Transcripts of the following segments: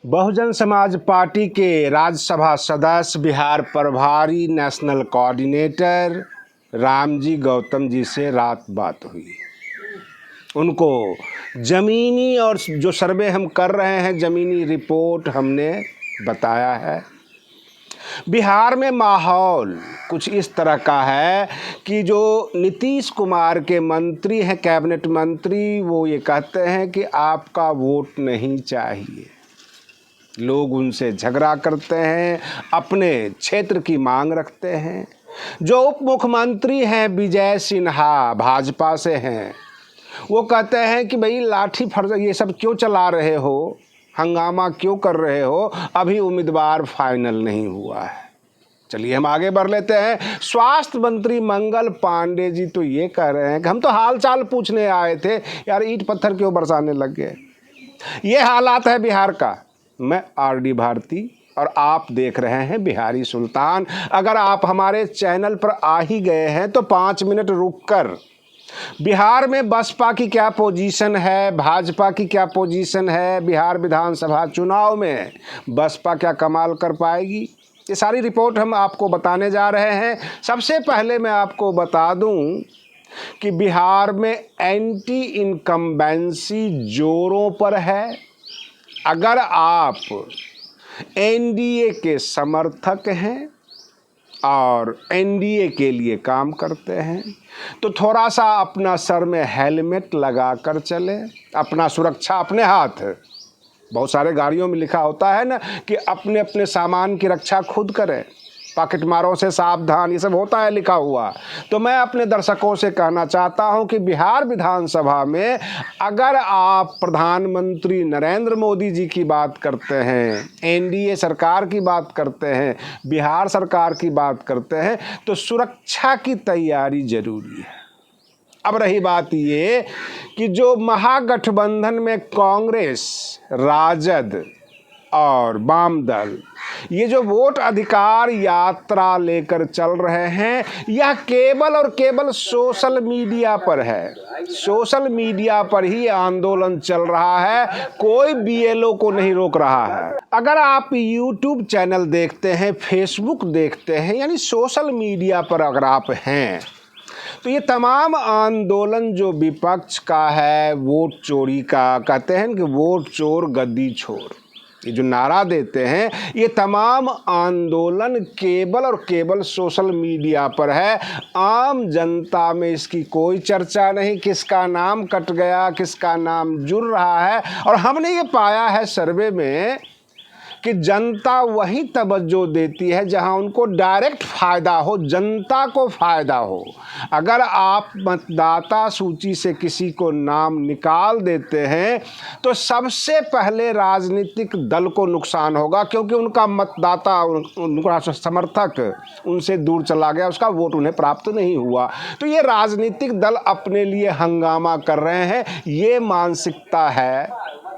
Bahujan Samaj party के राज्यसभा सदस्य बिहार प्रभारी नेशनल कोऑर्डिनेटर रामजी गौतम जी से रात बात हुई। उनको ज़मीनी और जो सर्वे हम कर रहे हैं, ज़मीनी रिपोर्ट हमने बताया है। बिहार में माहौल कुछ इस तरह का है कि जो नीतीश कुमार के मंत्री हैं, कैबिनेट मंत्री, वो ये कहते हैं कि आपका वोट नहीं चाहिए। लोग उनसे झगड़ा करते हैं, अपने क्षेत्र की मांग रखते हैं। जो उप मुख्यमंत्री हैं विजय सिन्हा, भाजपा से हैं, वो कहते हैं कि भाई लाठी फर्ज ये सब क्यों चला रहे हो, हंगामा क्यों कर रहे हो, अभी उम्मीदवार फाइनल नहीं हुआ है। चलिए हम आगे बढ़ लेते हैं। स्वास्थ्य मंत्री मंगल पांडे जी तो ये कह रहे हैं कि हम तो हाल चाल पूछने आए थे, यार ईंट पत्थर क्यों बरसाने लग गए। ये हालात है बिहार का। मैं आरडी भारती और आप देख रहे हैं बिहारी सुल्तान। अगर आप हमारे चैनल पर आ ही गए हैं तो 5 मिनट रुककर बिहार में बसपा की क्या पोजीशन है, भाजपा की क्या पोजीशन है, बिहार विधानसभा चुनाव में बसपा क्या कमाल कर पाएगी, ये सारी रिपोर्ट हम आपको बताने जा रहे हैं। सबसे पहले मैं आपको बता दूं कि बिहार में एंटी इनकम्बेंसी जोरों पर है। अगर आप एनडीए के समर्थक हैं और एनडीए के लिए काम करते हैं तो थोड़ा सा अपना सर में हेलमेट लगा कर चले, अपना सुरक्षा अपने हाथ। बहुत सारे गाड़ियों में लिखा होता है ना कि अपने अपने सामान की रक्षा खुद करें, पॉकेट मारों से सावधान, ये सब होता है लिखा हुआ। तो मैं अपने दर्शकों से कहना चाहता हूं कि बिहार विधानसभा में अगर आप प्रधानमंत्री नरेंद्र मोदी जी की बात करते हैं, एनडीए सरकार की बात करते हैं, बिहार सरकार की बात करते हैं, तो सुरक्षा की तैयारी जरूरी है। अब रही बात ये कि जो महागठबंधन में कांग्रेस, राजद और वाम दल ये जो वोट अधिकार यात्रा लेकर चल रहे हैं, यह केवल और केवल सोशल मीडिया पर है। सोशल मीडिया पर ही आंदोलन चल रहा है, कोई बीएलओ को नहीं रोक रहा है। अगर आप यूट्यूब चैनल देखते हैं, फेसबुक देखते हैं, यानी सोशल मीडिया पर अगर आप हैं, तो ये तमाम आंदोलन जो विपक्ष का है, वोट चोरी का, कहते हैं कि वोट चोर गद्दी छोर, ये जो नारा देते हैं, ये तमाम आंदोलन केवल और केवल सोशल मीडिया पर है। आम जनता में इसकी कोई चर्चा नहीं, किसका नाम कट गया, किसका नाम जुड़ रहा है। और हमने ये पाया है सर्वे में कि जनता वही तवज्जो देती है जहां उनको डायरेक्ट फ़ायदा हो, जनता को फ़ायदा हो। अगर आप मतदाता सूची से किसी को नाम निकाल देते हैं तो सबसे पहले राजनीतिक दल को नुकसान होगा, क्योंकि उनका मतदाता, उनका समर्थक उनसे दूर चला गया, उसका वोट उन्हें प्राप्त नहीं हुआ। तो ये राजनीतिक दल अपने लिए हंगामा कर रहे हैं। ये मानसिकता है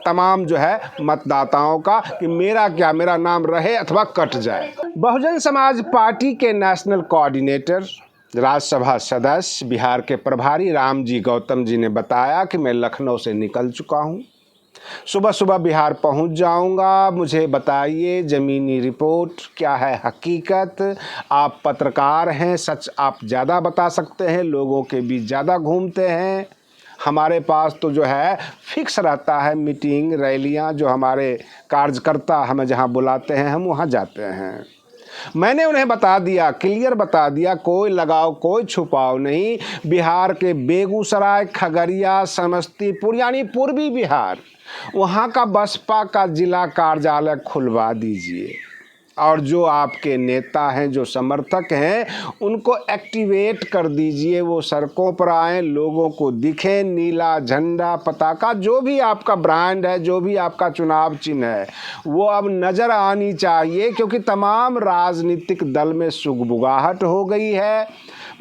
तमाम जो है मतदाताओं का कि मेरा क्या, मेरा नाम रहे अथवा कट जाए। बहुजन समाज पार्टी के नेशनल कोऑर्डिनेटर, राज्यसभा सदस्य, बिहार के प्रभारी रामजी गौतम जी ने बताया कि मैं लखनऊ से निकल चुका हूं, सुबह सुबह बिहार पहुंच जाऊंगा। मुझे बताइए ज़मीनी रिपोर्ट क्या है, हकीकत। आप पत्रकार हैं, सच आप ज़्यादा बता सकते हैं, लोगों के बीच ज़्यादा घूमते हैं। हमारे पास तो जो है फिक्स रहता है मीटिंग, रैलियां, जो हमारे कार्यकर्ता हमें जहां बुलाते हैं हम वहां जाते हैं। मैंने उन्हें बता दिया, क्लियर बता दिया, कोई लगाव कोई छुपाव नहीं। बिहार के बेगूसराय, खगड़िया, समस्तीपुर यानी पूर्वी बिहार, वहाँ का बसपा का जिला कार्यालय खुलवा दीजिए। और जो आपके नेता हैं, जो समर्थक हैं, उनको एक्टिवेट कर दीजिए। वो सड़कों पर आएँ, लोगों को दिखे, नीला झंडा, पताका, जो भी आपका ब्रांड है, जो भी आपका चुनाव चिन्ह है, वो अब नज़र आनी चाहिए। क्योंकि तमाम राजनीतिक दल में सुगबुगाहट हो गई है।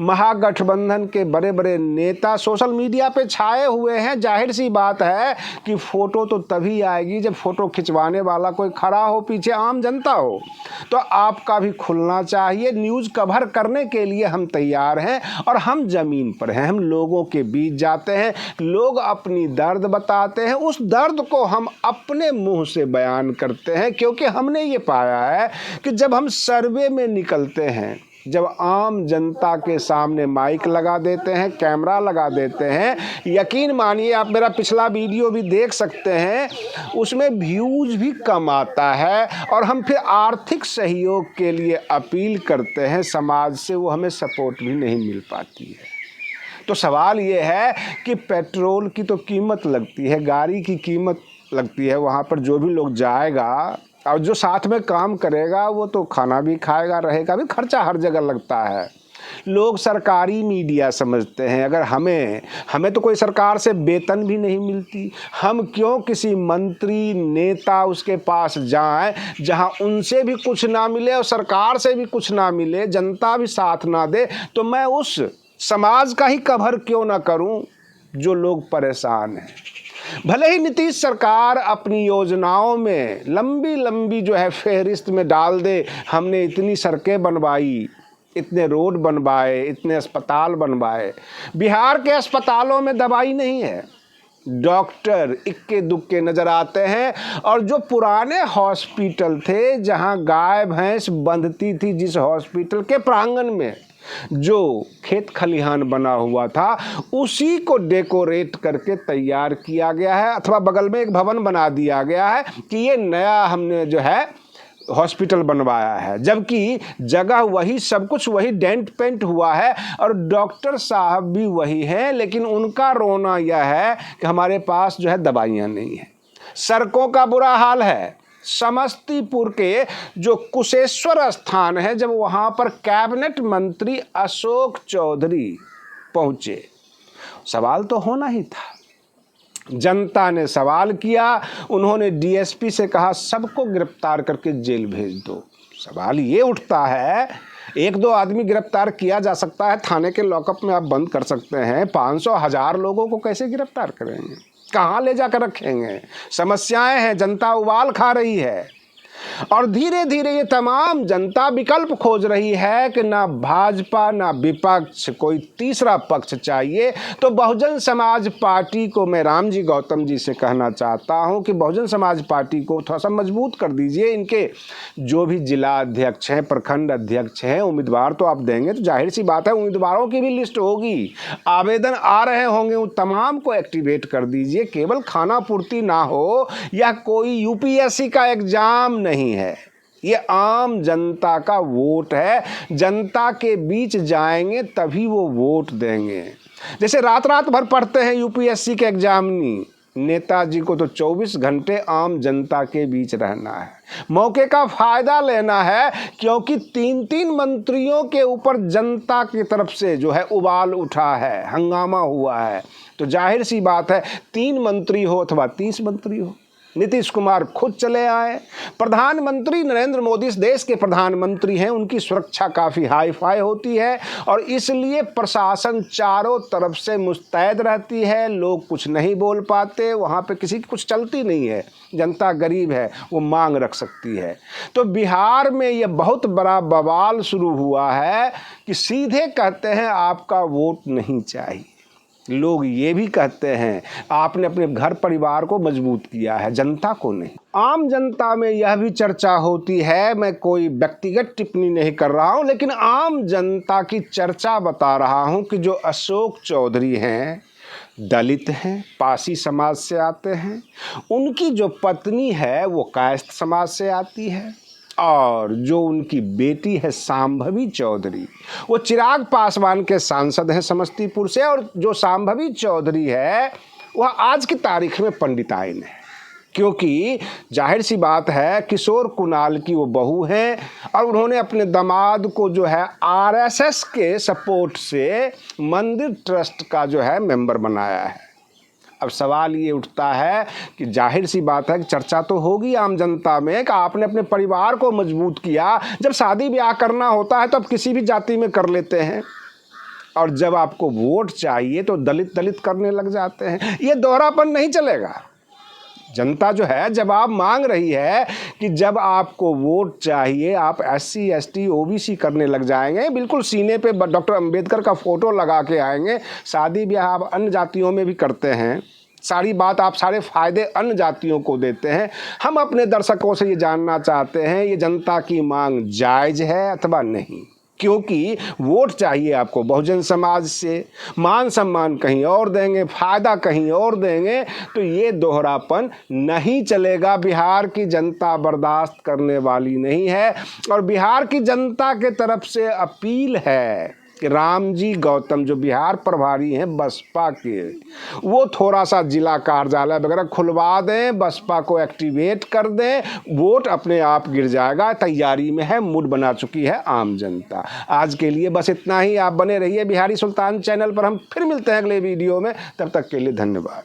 महागठबंधन के बड़े बड़े नेता सोशल मीडिया पे छाए हुए हैं। जाहिर सी बात है कि फ़ोटो तो तभी आएगी जब फ़ोटो खिंचवाने वाला कोई खड़ा हो, पीछे आम जनता हो। तो आपका भी खुलना चाहिए। न्यूज़ कवर करने के लिए हम तैयार हैं और हम ज़मीन पर हैं, हम लोगों के बीच जाते हैं, लोग अपनी दर्द बताते हैं, उस दर्द को हम अपने मुंह से बयान करते हैं, क्योंकि हमने ये पाया है कि जब हम सर्वे में निकलते हैं, जब आम जनता के सामने माइक लगा देते हैं, कैमरा लगा देते हैं, यकीन मानिए, आप मेरा पिछला वीडियो भी देख सकते हैं, उसमें व्यूज़ भी कम आता है और हम फिर आर्थिक सहयोग के लिए अपील करते हैं समाज से, वो हमें सपोर्ट भी नहीं मिल पाती है। तो सवाल ये है कि पेट्रोल की तो कीमत लगती है, गाड़ी की कीमत लगती है, वहाँ पर जो भी लोग जाएगा और जो साथ में काम करेगा वो तो खाना भी खाएगा, रहेगा भी, खर्चा हर जगह लगता है। लोग सरकारी मीडिया समझते हैं, अगर हमें तो कोई सरकार से वेतन भी नहीं मिलती, हम क्यों किसी मंत्री नेता उसके पास जाएं जहां उनसे भी कुछ ना मिले और सरकार से भी कुछ ना मिले, जनता भी साथ ना दे, तो मैं उस समाज का ही कवर क्यों ना करूं जो लोग परेशान हैं। भले ही नीतीश सरकार अपनी योजनाओं में लंबी लंबी जो है फहरिस्त में डाल दे, हमने इतनी सड़कें बनवाई, इतने रोड बनवाए, इतने अस्पताल बनवाए, बिहार के अस्पतालों में दवाई नहीं है, डॉक्टर इक्के दुक्के नजर आते हैं, और जो पुराने हॉस्पिटल थे जहां गाय भैंस बंधती थी, जिस हॉस्पिटल के प्रांगण में जो खेत खलिहान बना हुआ था, उसी को डेकोरेट करके तैयार किया गया है, अथवा बगल में एक भवन बना दिया गया है कि ये नया हमने जो है हॉस्पिटल बनवाया है, जबकि जगह वही, सब कुछ वही, डेंट पेंट हुआ है और डॉक्टर साहब भी वही हैं, लेकिन उनका रोना यह है कि हमारे पास जो है दवाइयाँ नहीं है। सड़कों का बुरा हाल है। समस्तीपुर के जो कुशेश्वर स्थान है, जब वहाँ पर कैबिनेट मंत्री अशोक चौधरी पहुँचे, सवाल तो होना ही था। जनता ने सवाल किया, उन्होंने डीएसपी से कहा सबको गिरफ्तार करके जेल भेज दो। सवाल ये उठता है, एक दो आदमी गिरफ्तार किया जा सकता है, थाने के लॉकअप में आप बंद कर सकते हैं, 500,000 लोगों को कैसे गिरफ्तार करेंगे, कहाँ ले जाकर रखेंगे? समस्याएं हैं, जनता उबाल खा रही है और धीरे धीरे ये तमाम जनता विकल्प खोज रही है कि ना भाजपा ना विपक्ष, कोई तीसरा पक्ष चाहिए। तो बहुजन समाज पार्टी को मैं रामजी गौतम जी से कहना चाहता हूं कि बहुजन समाज पार्टी को थोड़ा सा मजबूत कर दीजिए। इनके जो भी जिला अध्यक्ष हैं, प्रखंड अध्यक्ष हैं, उम्मीदवार तो आप देंगे, तो जाहिर सी बात है उम्मीदवारों की भी लिस्ट होगी, आवेदन आ रहे होंगे, उन तमाम को एक्टिवेट कर दीजिए। केवल खाना पूर्ति ना हो, या कोई यूपीएससी का एग्जाम नहीं है, ये आम जनता का वोट है। जनता के बीच जाएंगे तभी वो वोट देंगे। जैसे रात रात भर पढ़ते हैं यूपीएससी के एग्जामिनी, नेताजी को तो 24 घंटे आम जनता के बीच रहना है, मौके का फायदा लेना है, क्योंकि 3-3 मंत्रियों के ऊपर जनता की तरफ से जो है उबाल उठा है, हंगामा हुआ है। तो जाहिर सी बात है, 3 मंत्री हो अथवा 30 मंत्री हो, नीतीश कुमार खुद चले आए। प्रधानमंत्री नरेंद्र मोदी इस देश के प्रधानमंत्री हैं, उनकी सुरक्षा काफ़ी हाई फाई होती है और इसलिए प्रशासन चारों तरफ से मुस्तैद रहती है। लोग कुछ नहीं बोल पाते, वहाँ पे किसी की कुछ चलती नहीं है। जनता गरीब है, वो मांग रख सकती है। तो बिहार में ये बहुत बड़ा बवाल शुरू हुआ है कि सीधे कहते हैं आपका वोट नहीं चाहिए। लोग ये भी कहते हैं आपने अपने घर परिवार को मजबूत किया है, जनता को नहीं। आम जनता में यह भी चर्चा होती है, मैं कोई व्यक्तिगत टिप्पणी नहीं कर रहा हूं, लेकिन आम जनता की चर्चा बता रहा हूं कि जो अशोक चौधरी हैं, दलित हैं, पासी समाज से आते हैं, उनकी जो पत्नी है वो कायस्थ समाज से आती है, और जो उनकी बेटी है शांभवी चौधरी, वो चिराग पासवान के सांसद हैं समस्तीपुर से, और जो शांभवी चौधरी है वह आज की तारीख में पंडिताइन है, क्योंकि जाहिर सी बात है किशोर कुणाल की वो बहू हैं और उन्होंने अपने दामाद को जो है आरएसएस के सपोर्ट से मंदिर ट्रस्ट का जो है मेंबर बनाया है। अब सवाल ये उठता है कि जाहिर सी बात है कि चर्चा तो होगी आम जनता में कि आपने अपने परिवार को मजबूत किया। जब शादी ब्याह करना होता है तो आप किसी भी जाति में कर लेते हैं, और जब आपको वोट चाहिए तो दलित दलित करने लग जाते हैं। ये दोहरापन नहीं चलेगा। जनता जो है जवाब मांग रही है कि जब आपको वोट चाहिए आप SC ST OBC करने लग जाएंगे, बिल्कुल सीने पे डॉक्टर अंबेडकर का फोटो लगा के आएंगे। शादी ब्याह आप अन्य जातियों में भी करते हैं, सारी बात आप सारे फायदे अन्य जातियों को देते हैं। हम अपने दर्शकों से ये जानना चाहते हैं ये जनता की मांग जायज़ है अथवा नहीं, क्योंकि वोट चाहिए आपको बहुजन समाज से, मान सम्मान कहीं और देंगे, फायदा कहीं और देंगे, तो ये दोहरापन नहीं चलेगा। बिहार की जनता बर्दाश्त करने वाली नहीं है और बिहार की जनता के तरफ से अपील है कि रामजी गौतम जो बिहार प्रभारी हैं बसपा के, वो थोड़ा सा जिला कार्यालय वगैरह खुलवा दें, बसपा को एक्टिवेट कर दें, वोट अपने आप गिर जाएगा। तैयारी में है, मूड बना चुकी है आम जनता। आज के लिए बस इतना ही। आप बने रहिए बिहारी सुल्तान चैनल पर। हम फिर मिलते हैं अगले वीडियो में, तब तक के लिए धन्यवाद।